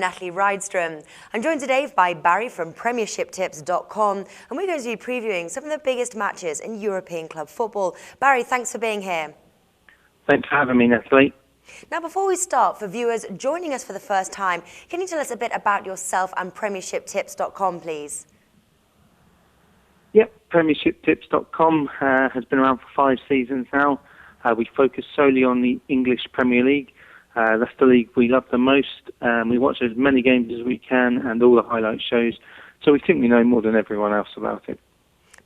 Natalie Rydström. I'm joined today by Barrie from PremiershipTips.com, and we're going to be previewing some of the biggest matches in European club football. Barrie, thanks for being here. Thanks for having me, Natalie. Now, before we start, for viewers joining us for the first time, can you tell us a bit about yourself and PremiershipTips.com, please? Yep, PremiershipTips.com has been around for 5 seasons now. We focus solely on the English Premier League. That's the league we love the most. We watch as many games as we can and all the highlight shows. So we think we know more than everyone else about it.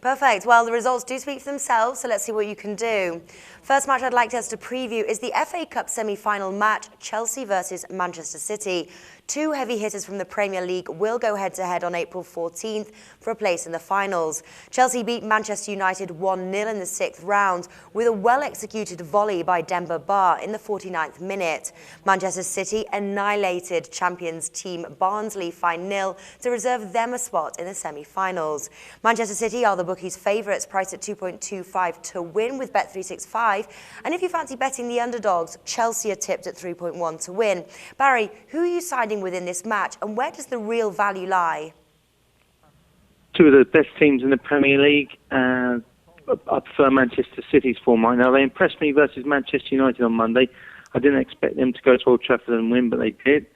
Perfect. Well, the results do speak for themselves, so let's see what you can do. First match I'd like us to preview is the FA Cup semi-final match, Chelsea versus Manchester City. 2 heavy hitters from the Premier League will go head-to-head on April 14th for a place in the finals. Chelsea beat Manchester United 1-0 in the 6th round with a well-executed volley by Demba Ba in the 49th minute. Manchester City annihilated champions team Barnsley 5-0 to reserve them a spot in the semi-finals. Manchester City are the bookies' favourites, priced at 2.25 to win with Bet365. And if you fancy betting the underdogs, Chelsea are tipped at 3.1 to win. Barrie, who are you siding within this match, and where does the real value lie? 2 of the best teams in the Premier League. I prefer Manchester City's form right now. They impressed me versus Manchester United on Monday. I didn't expect them to go to Old Trafford and win, but they did,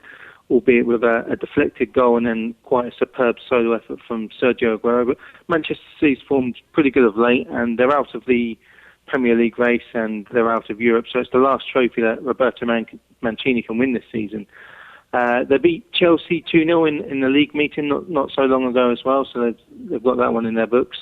albeit with a deflected goal and then quite a superb solo effort from Sergio Aguero. But Manchester City's form's pretty good of late, and they're out of the Premier League race and they're out of Europe, so it's the last trophy that Roberto Mancini can win this season. They beat Chelsea 2-0 in the league meeting not so long ago as well, so they've got that one in their books.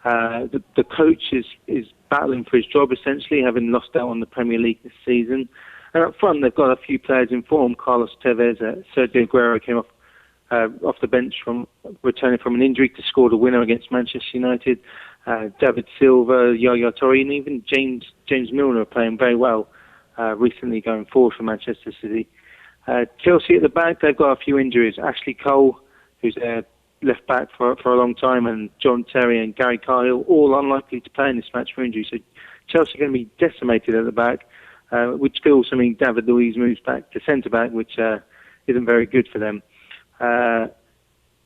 The coach is battling for his job, essentially, having lost out on the Premier League this season. And up front, they've got a few players in form. Carlos Tevez, Sergio Aguero came off the bench returning from an injury to score the winner against Manchester United. David Silva, Yaya Toure, and even James Milner are playing very well recently going forward for Manchester City. Chelsea at the back, they've got a few injuries. Ashley Cole, who's their left back for a long time, and John Terry and Gary Cahill, all unlikely to play in this match for injury. So Chelsea are going to be decimated at the back, which could also mean David Luiz moves back to centre-back, which isn't very good for them.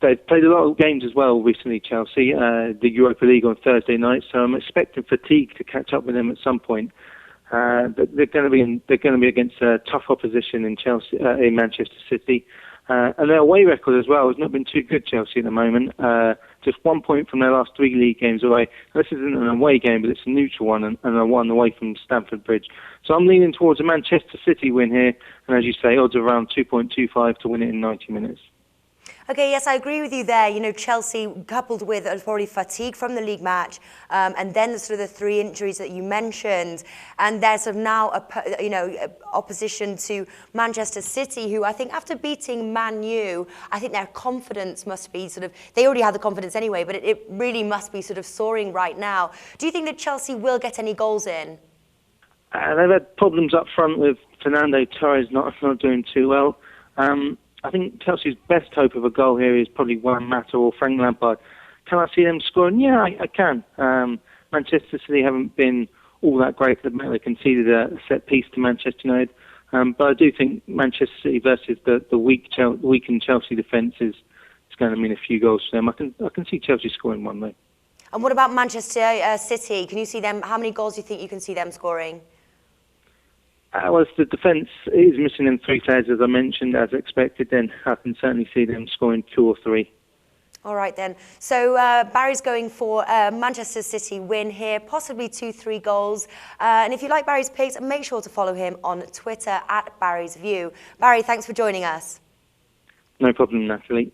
They've played a lot of games as well recently, Chelsea, the Europa League on Thursday night, so I'm expecting fatigue to catch up with them at some point. They're going to be against tough opposition in Manchester City, and their away record as well has not been too good. Chelsea at the moment, just 1 point from their last 3 league games away. This isn't an away game, but it's a neutral one, and a one away from Stamford Bridge. So I'm leaning towards a Manchester City win here, and as you say, odds are around 2.25 to win it in 90 minutes. Okay, yes, I agree with you there. You know, Chelsea, coupled with probably fatigue from the league match, and then the sort of the 3 injuries that you mentioned, and there's sort of now opposition to Manchester City, who I think after beating Man U, I think their confidence must be they already had the confidence anyway, but it really must be sort of soaring right now. Do you think that Chelsea will get any goals in? They've had problems up front with Fernando Torres not doing too well. I think Chelsea's best hope of a goal here is probably Juan Mata or Frank Lampard. Can I see them scoring? Yeah, I can. Manchester City haven't been all that great. They conceded a set piece to Manchester United. But I do think Manchester City versus the weakened Chelsea defence is going to mean a few goals for them. I can see Chelsea scoring one, though. And what about Manchester City? Can you see them? How many goals do you think you can see them scoring? Well, if the defence is missing them 3 players, as I mentioned, as expected, then I can certainly see them scoring 2 or 3. All right, then. So Barrie's going for a Manchester City win here, possibly 2-3 goals. And if you like Barrie's picks, make sure to follow him on Twitter @Barrie'sView. Barrie, thanks for joining us. No problem, Natalie.